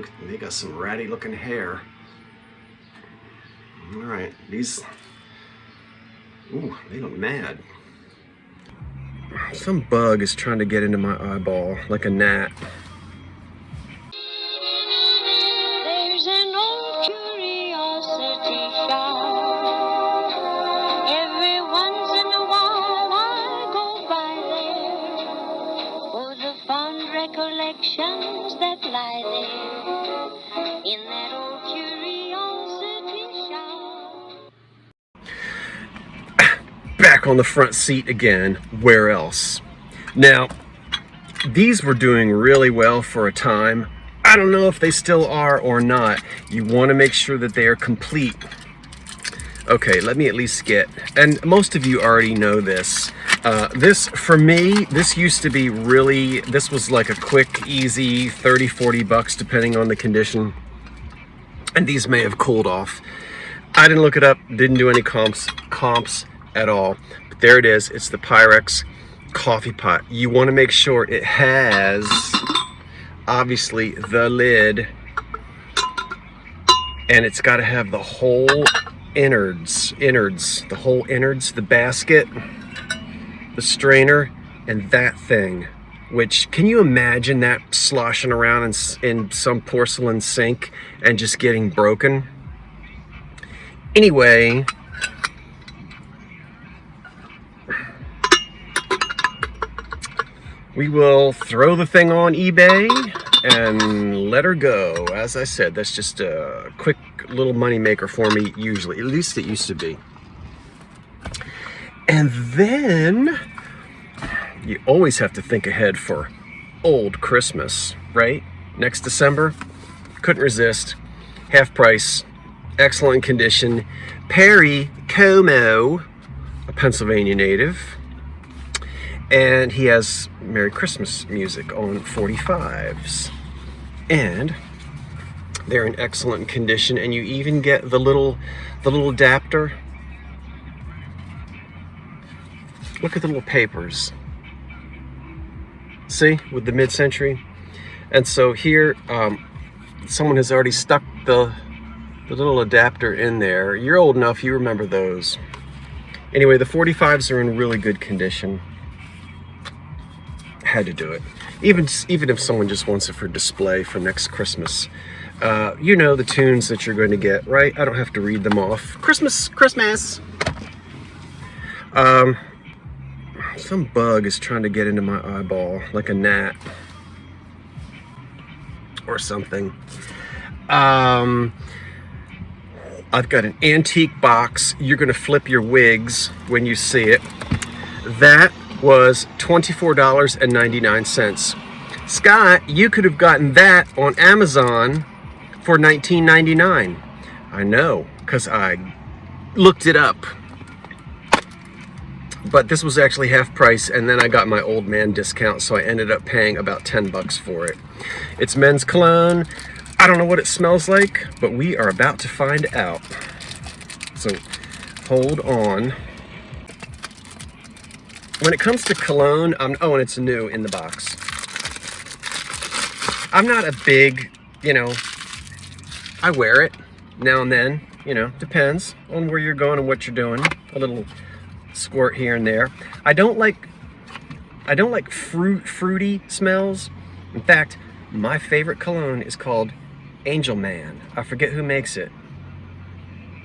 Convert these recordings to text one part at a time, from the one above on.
look, they got some ratty looking hair. All right, these, ooh, they look mad. Some bug is trying to get into my eyeball like a gnat. There's an old curiosity shop. Every once in a while I go by there for the fond recollections that lie there in that old curiosity shop. Back on the front seat again. Where else? Now, these were doing really well for a time. I don't know if they still are or not. You want to make sure that they are complete. Okay, let me at least get, and most of you already know this. This, for me, this used to be really, this was like a quick, easy 30, 40 bucks depending on the condition. And these may have cooled off. I didn't look it up, didn't do any comps at all. But there it is, it's the Pyrex coffee pot. You want to make sure it has, obviously, the lid, and it's got to have the whole innards, the basket, the strainer, and that thing. Which, can you imagine that sloshing around in some porcelain sink and just getting broken? Anyway, we will throw the thing on eBay and let her go. As I said, that's just a quick little money maker for me, usually. At least it used to be. And then you always have to think ahead for old Christmas, right? Next December, couldn't resist. Half price, excellent condition. Perry Como, a Pennsylvania native. And he has Merry Christmas music on 45s. And they're in excellent condition, and you even get the little adapter. Look at the little papers. See, with the mid-century. And so here, someone has already stuck the little adapter in there. You're old enough, you remember those. Anyway, the 45s are in really good condition. Had to do it. Even if someone just wants it for display for next Christmas. You know the tunes that you're going to get, right? I don't have to read them off. Christmas! Some bug is trying to get into my eyeball like a gnat or something. I've got an antique box. You're going to flip your wigs when you see it. That was $24.99. Scott, you could have gotten that on Amazon for $19.99. I know, because I looked it up. But this was actually half price, and then I got my old man discount, so I ended up paying about 10 bucks for it. It's men's cologne. I don't know what it smells like, but we are about to find out. So hold on. When it comes to cologne, and it's new in the box. I'm not a big, I wear it now and then, depends on where you're going and what you're doing. A little squirt here and there. I don't like fruity smells. In fact, my favorite cologne is called Angel Man. I forget who makes it.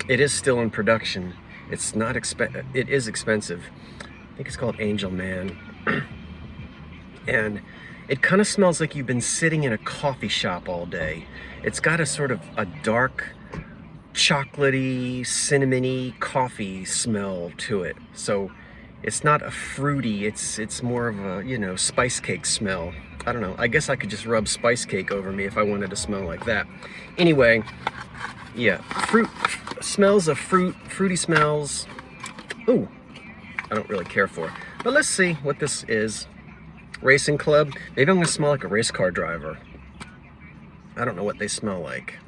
It is still in production. It's not it is expensive. I think it's called Angel Man. And it kind of smells like you've been sitting in a coffee shop all day. It's got a sort of a dark, chocolatey, cinnamony coffee smell to it. So it's not a fruity, it's more of a, spice cake smell. I don't know. I guess I could just rub spice cake over me if I wanted to smell like that. Anyway, yeah, smells of fruity smells. Ooh, I don't really care for. But let's see what this is. Racing Club. Maybe I'm gonna smell like a race car driver. I don't know what they smell like.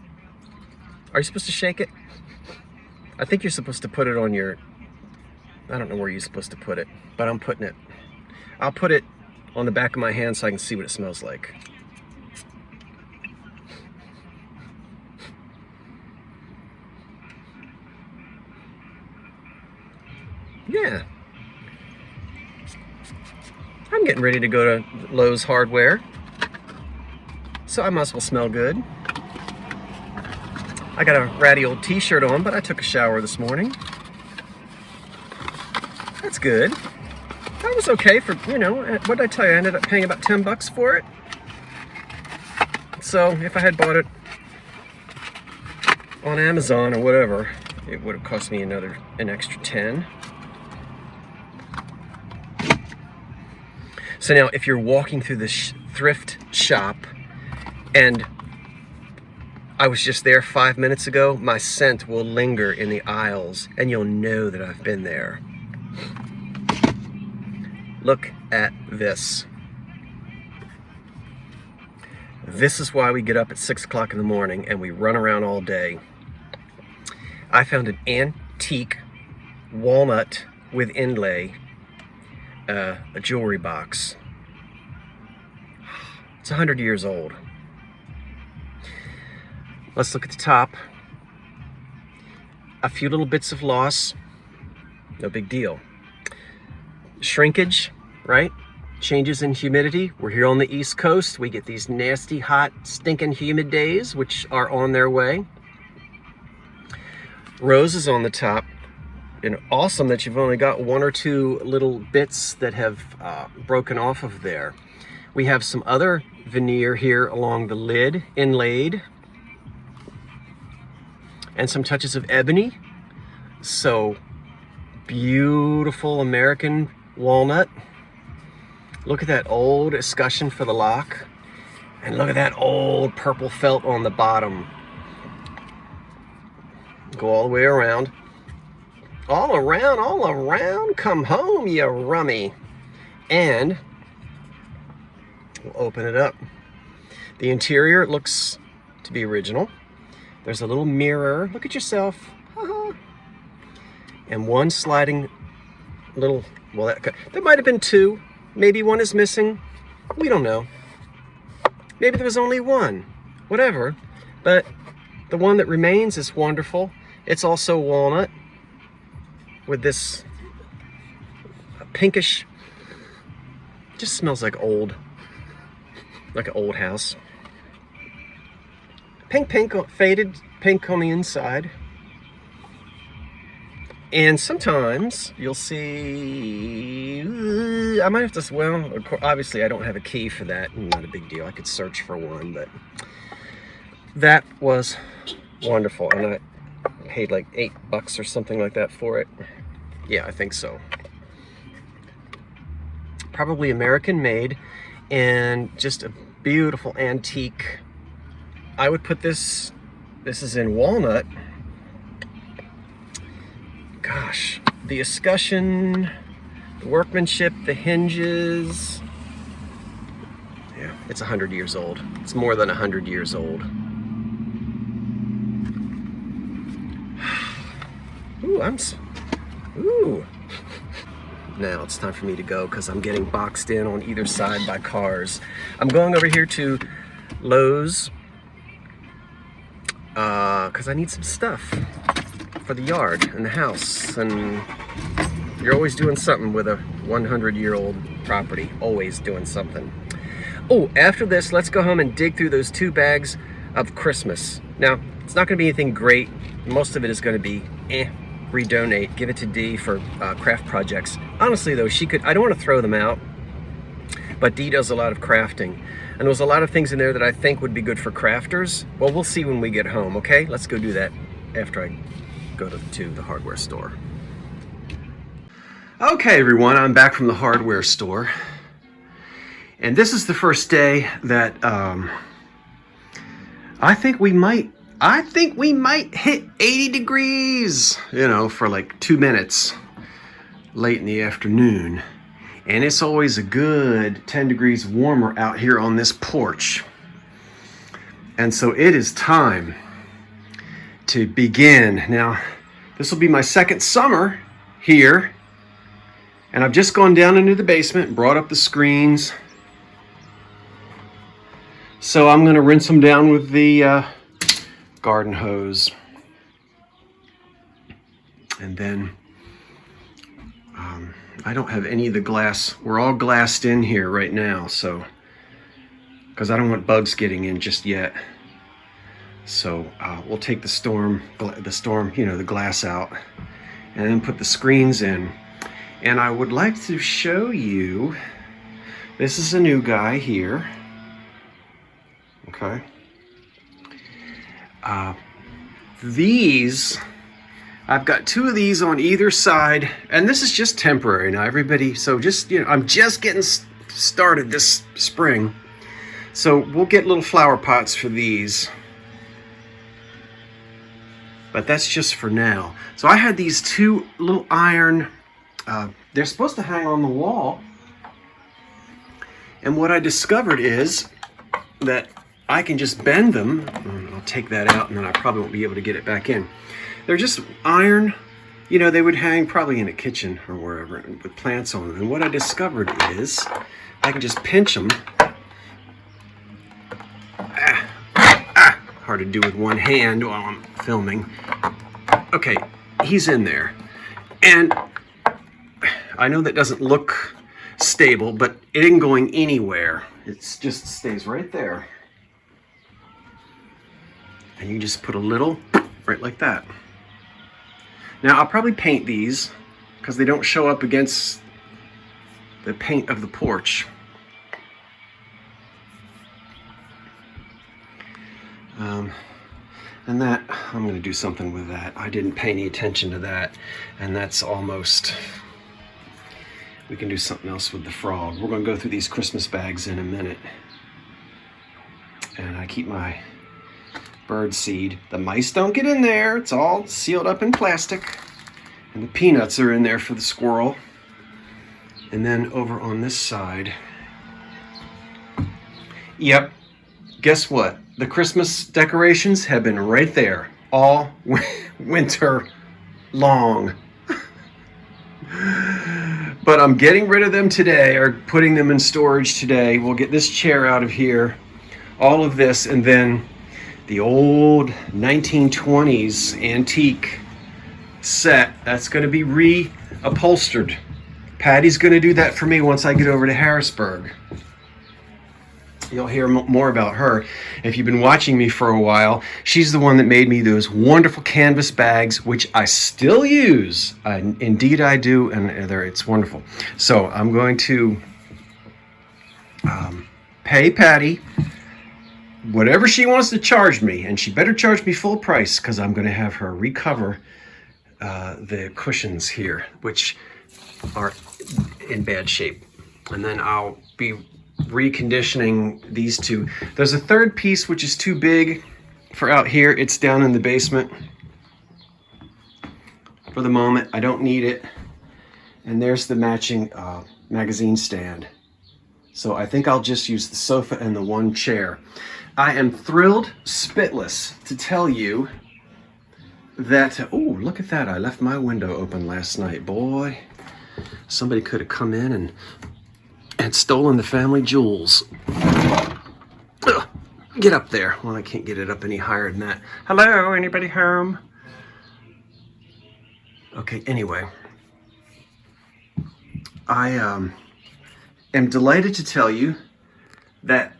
Are you supposed to shake it? I think you're supposed to put it on your, I don't know where you're supposed to put it, but I'm putting it. I'll put it on the back of my hand so I can see what it smells like. Yeah. I'm getting ready to go to Lowe's Hardware, so I might as well smell good. I got a ratty old t-shirt on, but I took a shower this morning. That's good. That was okay for, you know, what did I tell you? I ended up paying about 10 bucks for it. So if I had bought it on Amazon or whatever, it would have cost me an extra 10. So now if you're walking through this thrift shop, and I was just there 5 minutes ago, my scent will linger in the aisles and you'll know that I've been there. Look at this. This is why we get up at 6 o'clock in the morning and we run around all day. I found an antique walnut with inlay, a jewelry box. It's 100 years old. Let's look at the top. A few little bits of loss, no big deal. Shrinkage, right? Changes in humidity. We're here on the East Coast. We get these nasty, hot, stinking humid days, which are on their way. Roses on the top. And awesome that you've only got one or two little bits that have broken off of there. We have some other veneer here along the lid, inlaid. And some touches of ebony. So, beautiful American walnut. Look at that old escutcheon for the lock. And look at that old purple felt on the bottom. Go all the way around. All around, come home, you rummy. And we'll open it up. The interior looks to be original. There's a little mirror. Look at yourself. And one sliding little, well, there might have been two. Maybe one is missing. We don't know. Maybe there was only one. Whatever. But the one that remains is wonderful. It's also walnut with this pinkish, just smells like an old house. Pink, faded pink on the inside. And sometimes you'll see, I might have to, well, obviously I don't have a key for that. Not a big deal. I could search for one, but that was wonderful. And I paid like $8 or something like that for it. Yeah, I think so. Probably American made and just a beautiful antique. I would put this is in walnut. Gosh, the escutcheon, the workmanship, the hinges. Yeah, it's 100 years old. It's more than 100 years old. Ooh. Now it's time for me to go because I'm getting boxed in on either side by cars. I'm going over here to Lowe's because I need some stuff for the yard and the house, and you're always doing something with a 100-year-old property, always doing something. Oh, after this, let's go home and dig through those 2 bags of Christmas. Now, it's not going to be anything great. Most of it is going to be redonate, give it to Dee for craft projects. Honestly though, I don't want to throw them out, but Dee does a lot of crafting. And there's a lot of things in there that I think would be good for crafters. Well, we'll see when we get home, okay? Let's go do that after I go to the hardware store. Okay, everyone, I'm back from the hardware store. And this is the first day that I think we might hit 80 degrees, you know, for like 2 minutes late in the afternoon. And it's always a good 10 degrees warmer out here on this porch. And so it is time to begin. Now, this will be my second summer here. And I've just gone down into the basement and brought up the screens. So I'm gonna rinse them down with the garden hose. And then I don't have any of the glass. We're all glassed in here right now, so because I don't want bugs getting in just yet. So we'll take the storm, the glass out, and then put the screens in. And I would like to show you, this is a new guy here. Okay. These, I've got two of these on either side, and this is just temporary now, everybody. So just, I'm just getting started this spring. So we'll get little flower pots for these. But that's just for now. So I had these two little iron, they're supposed to hang on the wall. And what I discovered is that I can just bend them. I'll take that out and then I probably won't be able to get it back in. They're just iron, they would hang probably in a kitchen or wherever with plants on them. And what I discovered is I can just pinch them. Hard to do with one hand while I'm filming. Okay, he's in there. And I know that doesn't look stable, but it isn't going anywhere. It just stays right there. And you just put a little right like that. Now I'll probably paint these because they don't show up against the paint of the porch. And that, I'm going to do something with that. I didn't pay any attention to that. And that's almost, we can do something else with the frog. We're going to go through these Christmas bags in a minute. And I keep my bird seed. The mice don't get in there. It's all sealed up in plastic. And the peanuts are in there for the squirrel. And then over on this side, yep, guess what? The Christmas decorations have been right there all winter long. But I'm getting rid of them today, or putting them in storage today. We'll get this chair out of here, all of this, and then the old 1920s antique set that's going to be reupholstered. Patty's going to do that for me once I get over to Harrisburg. You'll hear more about her. If you've been watching me for a while, she's the one that made me those wonderful canvas bags, which I still use. Indeed I do, and it's wonderful. So I'm going to pay Patty whatever she wants to charge me, and she better charge me full price because I'm going to have her recover the cushions here, which are in bad shape. And then I'll be reconditioning these two. There's a third piece which is too big for out here. It's down in the basement for the moment. I don't need it. And there's the matching magazine stand. So I think I'll just use the sofa and the one chair. I am thrilled spitless to tell you that, oh, look at that. I left my window open last night. Boy, somebody could have come in and stolen the family jewels. Ugh, get up there. Well, I can't get it up any higher than that. Hello, anybody home? Okay, anyway. I am delighted to tell you that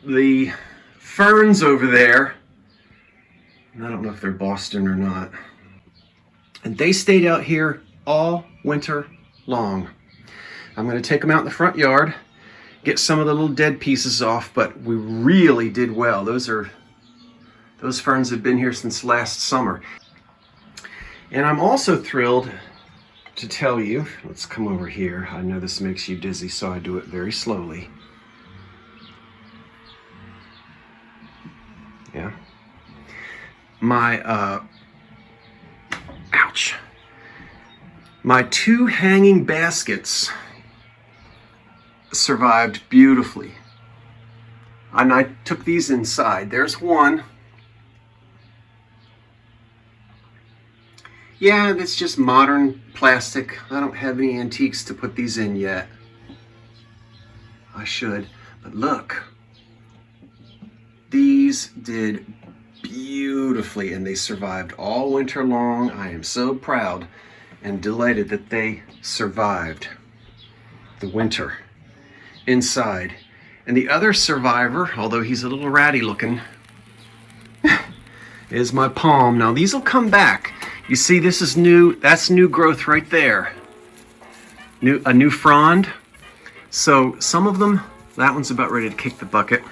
the ferns over there, I don't know if they're Boston or not, and they stayed out here all winter long. I'm going to take them out in the front yard, get some of the little dead pieces off, but we really did well. Those ferns have been here since last summer. And I'm also thrilled to tell you, let's come over here. I know this makes you dizzy, so I do it very slowly. Yeah. Ouch. My two hanging baskets survived beautifully. And I took these inside. There's one. Yeah, that's just modern plastic. I don't have any antiques to put these in yet. I should, but look. These did beautifully and they survived all winter long. I am so proud. and delighted that they survived the winter inside. And the other survivor, although he's a little ratty looking, is my palm. Now these will come back. You see, this is new. That's new growth right there. A new frond. So some of them, that one's about ready to kick the bucket.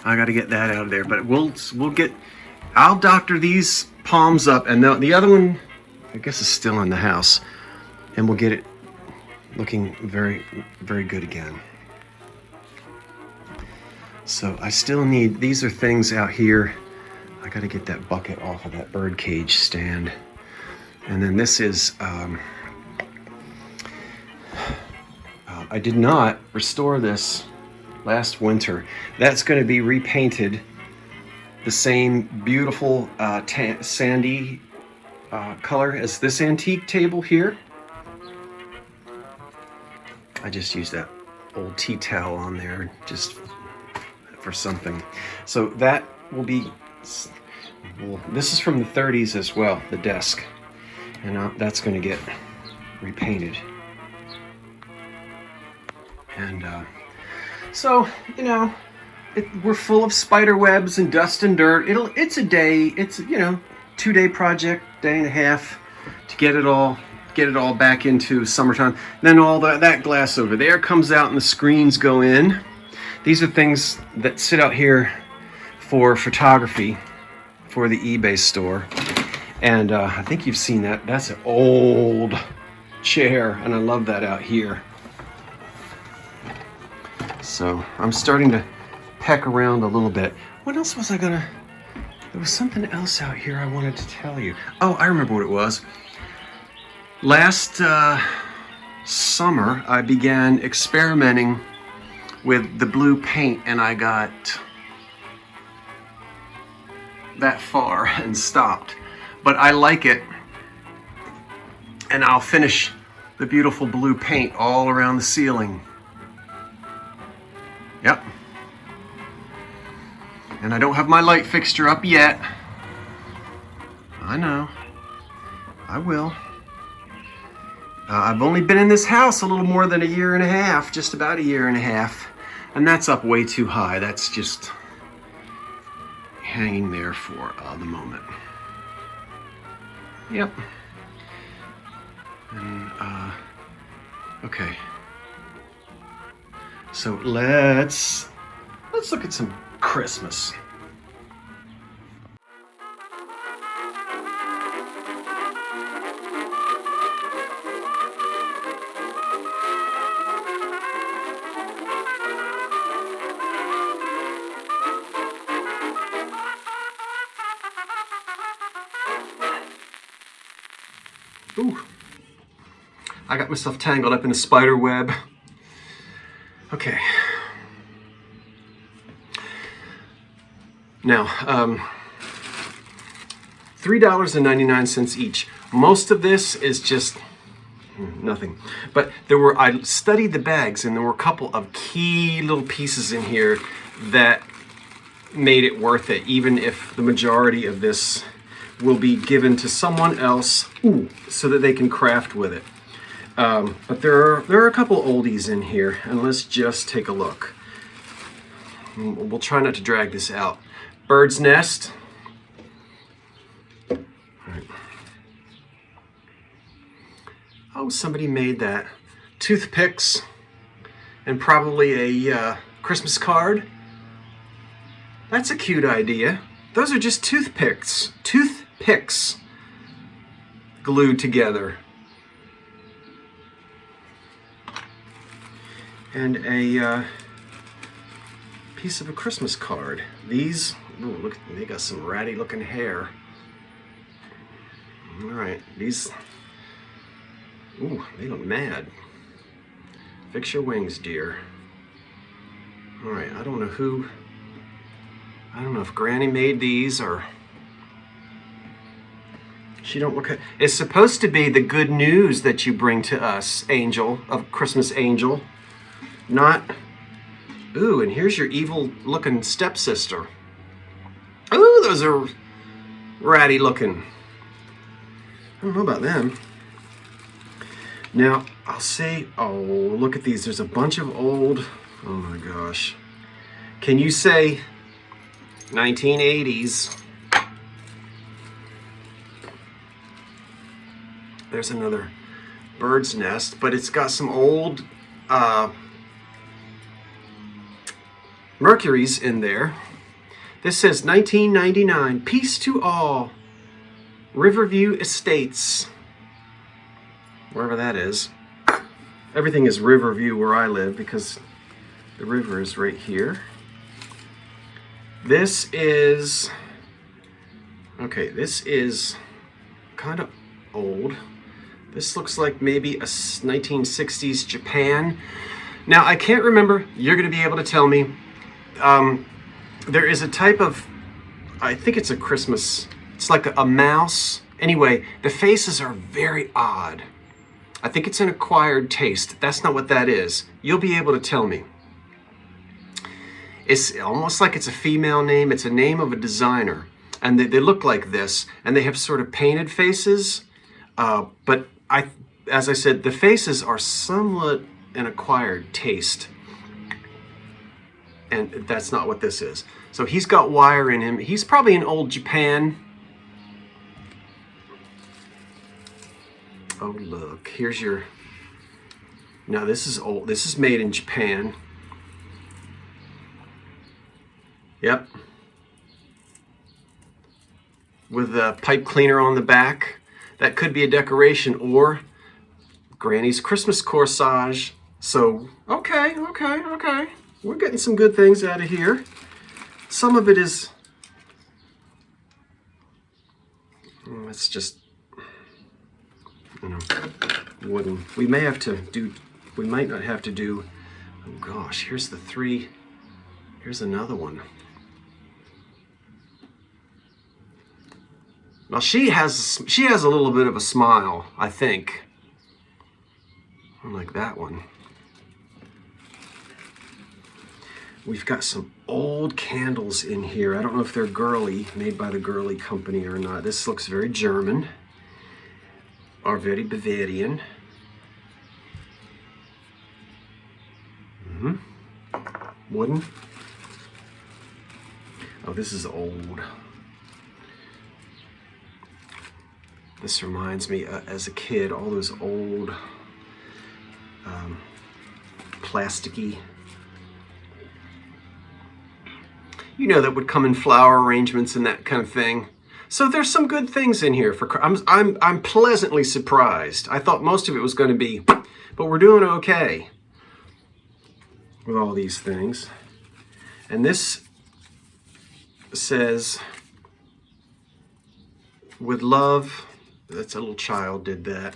I got to get that out of there. But I'll doctor these palms up, and the other one, I guess, is still in the house, and we'll get it looking very, very good again. So I still need, these are things out here. I got to get that bucket off of that bird cage stand. And then this is, I did not restore this last winter. That's going to be repainted the same beautiful sandy color as this antique table here. I just used that old tea towel on there just for something. So that will be, well, this is from the 30s as well, the desk. And that's going to get repainted. And so, you know, we're full of spider webs and dust and dirt. It's a day, it's, you know, 2-day project, day and a half to get it all back into summertime. Then all that glass over there comes out and the screens go in. These are things that sit out here for photography for the eBay store. And I think you've seen that. That's an old chair, and I love that out here. So I'm starting to peck around a little bit. What else was I gonna... There was something else out here I wanted to tell you. Oh, I remember what it was. Last summer, I began experimenting with the blue paint, and I got that far and stopped. But I like it, and I'll finish the beautiful blue paint all around the ceiling. Yep. And I don't have my light fixture up yet. I know. I will. I've only been in this house a little more than a year and a half, just about a year and a half. And that's up way too high. That's just hanging there for the moment. Yep. And, okay. So let's look at some Christmas. Ooh, I got myself tangled up in a spider web. Okay. Now, $3.99 each. Most of this is just nothing. But I studied the bags, and there were a couple of key little pieces in here that made it worth it, even if the majority of this will be given to someone else, so that they can craft with it. But there are a couple oldies in here, and let's just take a look. We'll try not to drag this out. Bird's nest. Right. Oh, somebody made that. Toothpicks, and probably a Christmas card. That's a cute idea. Those are just toothpicks. Toothpicks glued together. And a piece of a Christmas card. These, ooh, look, they got some ratty looking hair. All right, these, ooh, they look mad. Fix your wings, dear. All right, I don't know if Granny made these or she don't look. It's supposed to be the good news that you bring to us, angel, of Christmas angel. Not, ooh, and here's your evil looking stepsister. Ooh, those are ratty looking. don't know about them. Now, I'll say, oh, look at these. There's a bunch of old, oh my gosh. Can you say 1980s? There's another bird's nest, but it's got some old Mercuries in there. This says 1999, Peace to All, Riverview Estates, wherever that is. Everything is Riverview where I live because the river is right here. This is, okay, this is kind of old. This looks like maybe a 1960s Japan. Now, I can't remember. You're going to be able to tell me. There is a type of, I think it's a Christmas, it's like a mouse. Anyway, the faces are very odd. I think it's an acquired taste. That's not what that is. You'll be able to tell me. It's almost like it's a female name. It's a name of a designer. And they look like this. And they have sort of painted faces. But as I said, the faces are somewhat an acquired taste. And that's not what this is. So he's got wire in him. He's probably in old Japan. Oh, look, here's your, now this is old. This is made in Japan. Yep. With a pipe cleaner on the back. That could be a decoration or Granny's Christmas corsage. So, okay. We're getting some good things out of here. Some of it is, it's just, you know, wooden. We may have to do, we might not have to do, oh gosh, here's the three, here's another one. Now she has a little bit of a smile, I think. Like that one. We've got some old candles in here. I don't know if they're Girly, made by the Girly company or not. This looks very German or very Bavarian. Wooden. Oh, this is old. This reminds me, as a kid, all those old plasticky, you know, that would come in flower arrangements and that kind of thing. So there's some good things in here. I'm pleasantly surprised. I thought most of it was going to be, but we're doing okay with all these things. And this says, with love. That's a little child did that.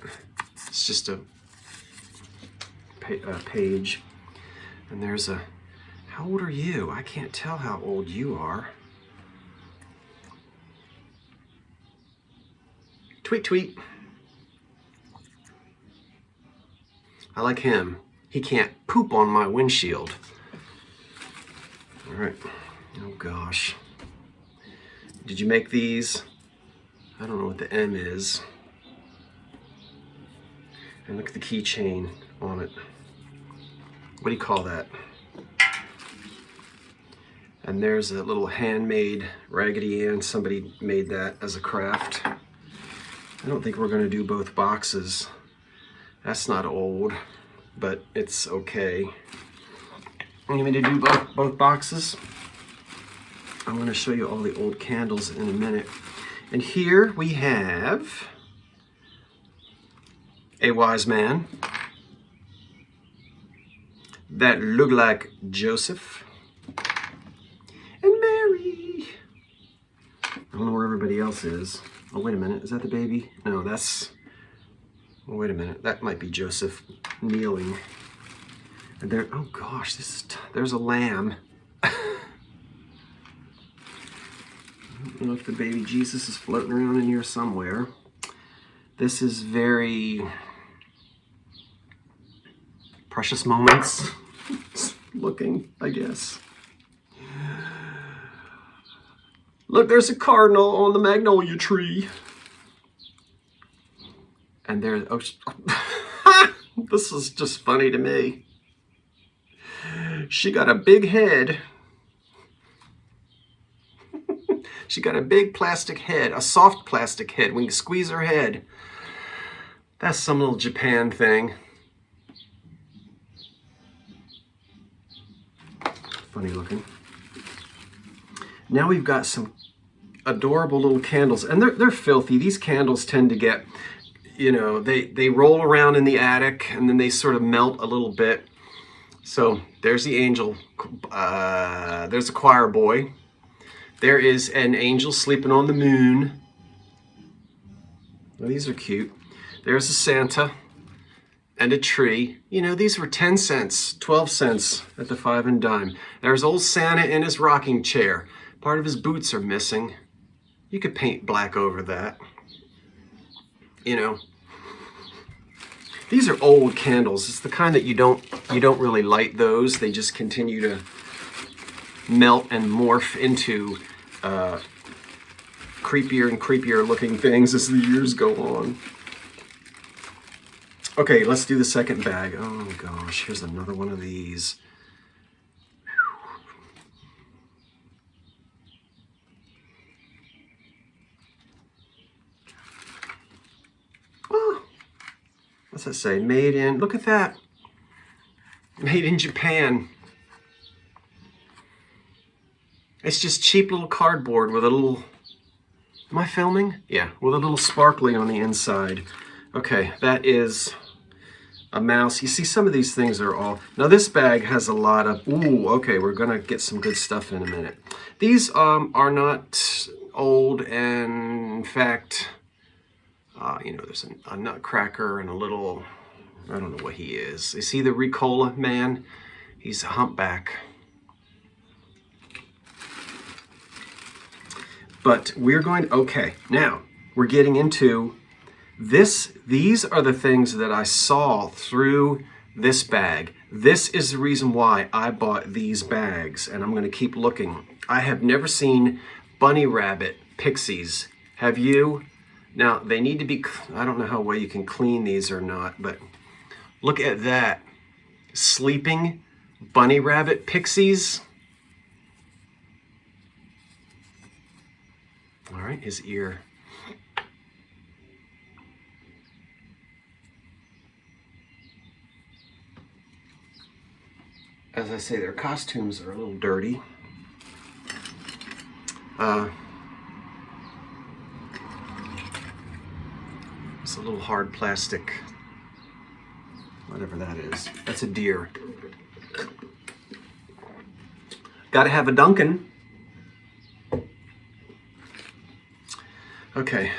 It's just a page. And there's a, how old are you? I can't tell how old you are. Tweet, tweet. I like him. He can't poop on my windshield. All right. Oh gosh. Did you make these? I don't know what the M is. And look at the keychain on it. What do you call that? And there's a little handmade Raggedy Ann. Somebody made that as a craft. I don't think we're going to do both boxes. That's not old, but it's okay. You need me to do both boxes? I'm going to show you all the old candles in a minute. And here we have a wise man that looked like Joseph and Mary. I don't know where everybody else is. Oh, wait a minute. Is that the baby? No, that's... Oh, wait a minute. That might be Joseph kneeling. And there... Oh, gosh. This is... There's a lamb. I don't know if the baby Jesus is floating around in here somewhere. This is very... Precious Moments looking, I guess. Look, there's a cardinal on the magnolia tree. And there, oh, this is just funny to me. She got a big head. She got a big plastic head, a soft plastic head. We can squeeze her head. That's some little Japan thing. Funny looking. Now we've got some adorable little candles, and they're filthy. These candles tend to get, you know, they roll around in the attic and then they sort of melt a little bit. So there's the angel, there's a choir boy. There is an angel sleeping on the moon. Well, these are cute. There's a Santa and a tree. You know, these were 10 cents, 12 cents at the 5 and dime. There's old Santa in his rocking chair. Part of his boots are missing. You could paint black over that. You know, these are old candles. It's the kind that you don't really light those. They just continue to melt and morph into creepier and creepier looking things as the years go on. Okay, let's do the second bag. Oh gosh, here's another one of these. Oh, what's that say? Made in, look at that. Made in Japan. It's just cheap little cardboard with a little, am I filming? Yeah, with a little sparkly on the inside. Okay, that is a mouse. You see, some of these things are all, now this bag has a lot of, ooh, okay, we're gonna get some good stuff in a minute. These are not old, and in fact, you know, there's a nutcracker and a little, I don't know what he is. You see the Ricola man? He's a humpback. But we're going, okay, now we're getting into this. These are the things that I saw through this bag. This is the reason why I bought these bags, and I'm going to keep looking. I have never seen bunny rabbit pixies. Have you? Now, they need to be, I don't know how well you can clean these or not, but look at that. Sleeping bunny rabbit pixies. All right, his ear. As I say, their costumes are a little dirty. It's a little hard plastic, whatever that is. That's a deer. Gotta have a Duncan. Okay,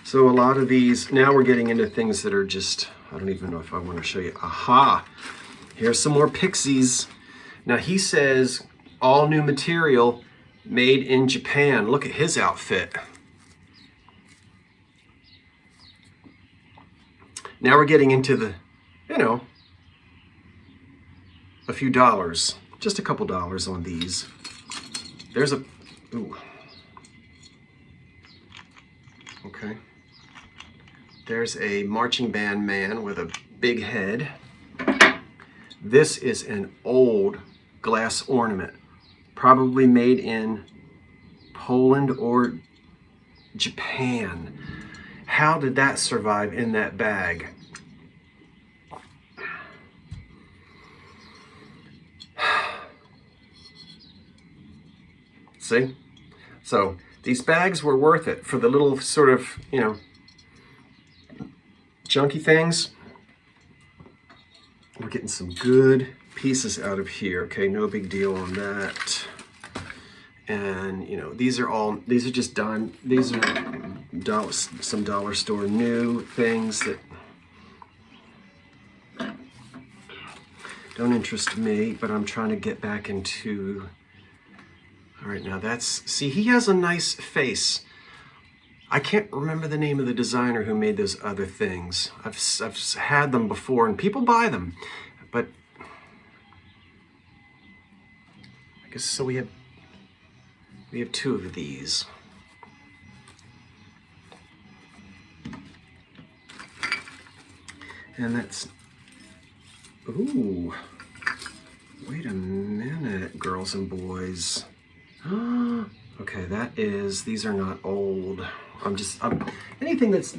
so a lot of these, now we're getting into things that are just, I don't even know if I want to show you. Aha, here's some more pixies. Now he says, all new material made in Japan. Look at his outfit. Now we're getting into the, you know, a few dollars, just a couple dollars on these. There's a, ooh. Okay. There's a marching band man with a big head. This is an old glass ornament, probably made in Poland or Japan. How did that survive in that bag? See? So these bags were worth it for the little sort of, you know, junky things. We're getting some good pieces out of here. Okay, no big deal on that. And, you know, these are just dime, these are some dollar store new things that don't interest me, but I'm trying to get back into. All right, now that's, see, he has a nice face. I can't remember the name of the designer who made those other things. I've had them before and people buy them, but I guess, so we have two of these. And that's, ooh, wait a minute, girls and boys. Okay, that is, these are not old. Anything that's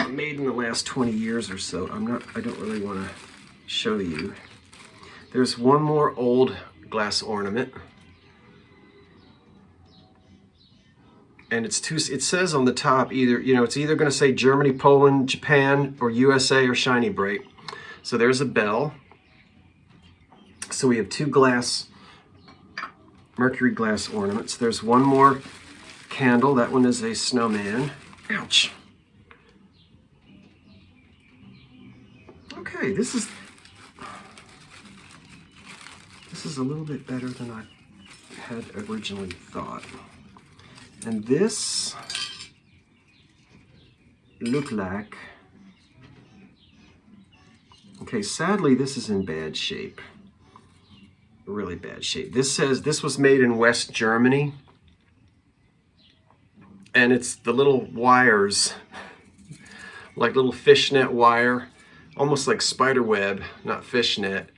made in the last 20 years or so, I don't really want to show you. There's one more old glass ornament. And it says on the top either, it's either going to say Germany, Poland, Japan, or USA or Shiny Bright. So there's a bell. So we have two mercury glass ornaments. There's one more candle. That one is a snowman. Ouch. Okay, this is a little bit better than I had originally thought. And this looked like, okay, sadly this is in bad shape. Really bad shape. This says this was made in West Germany. And it's the little wires, like little fishnet wire, almost like spider web, not fishnet.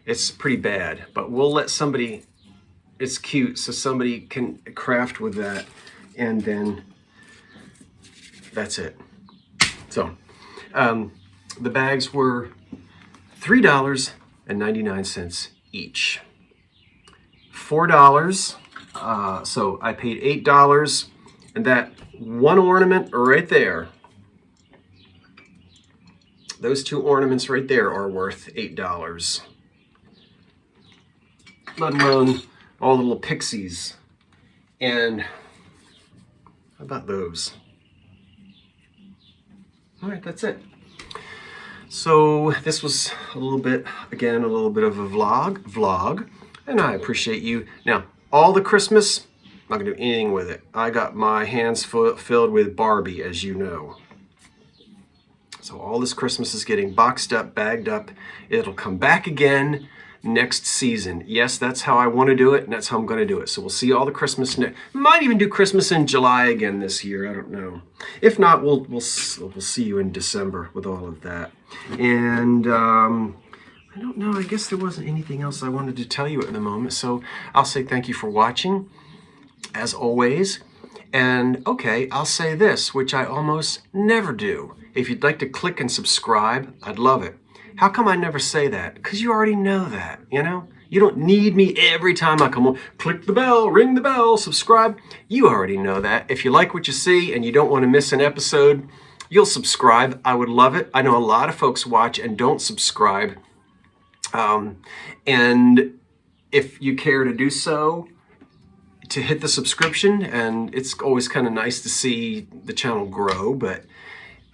It's pretty bad, but we'll let somebody, it's cute, so somebody can craft with that, and then that's it. So the bags were $3.99 each. $4, so I paid $8, and that one ornament right there, those two ornaments right there are worth $8. Let alone all the little pixies. And how about those? All right, that's it. So this was a little bit of a vlog, and I appreciate you. Now, all the Christmas, I'm not gonna do anything with it. I got my hands filled with Barbie, as you know. So all this Christmas is getting boxed up, bagged up. It'll come back again next season. Yes, that's how I want to do it, and that's how I'm going to do it. So we'll see all the Christmas. Might even do Christmas in July again this year. I don't know. If not, we'll see you in December with all of that. And I don't know. I guess there wasn't anything else I wanted to tell you at the moment. So I'll say thank you for watching, as always. And okay, I'll say this, which I almost never do. If you'd like to click and subscribe, I'd love it. How come I never say that? Because you already know that, you know? You don't need me every time I come on. Click the bell, ring the bell, subscribe. You already know that. If you like what you see and you don't want to miss an episode, you'll subscribe. I would love it. I know a lot of folks watch and don't subscribe. And if you care to do so, to hit the subscription, and it's always kind of nice to see the channel grow, but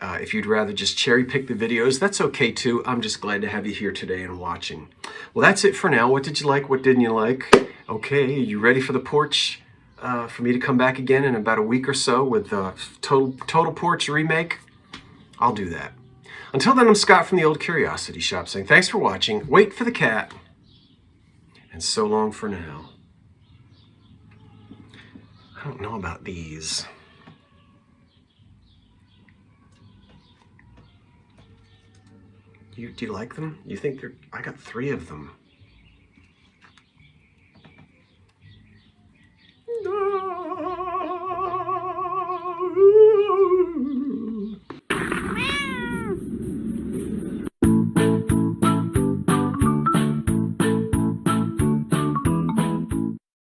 if you'd rather just cherry pick the videos, that's okay too. I'm just glad to have you here today and watching. Well, that's it for now. What did you like? What didn't you like? Okay, are you ready for the Porch? For me to come back again in about a week or so with the Total Porch remake? I'll do that. Until then, I'm Scott from the Old Curiosity Shop saying thanks for watching. Wait for the cat. And so long for now. I don't know about these. Do you like them? You think they're... I got 3 of them.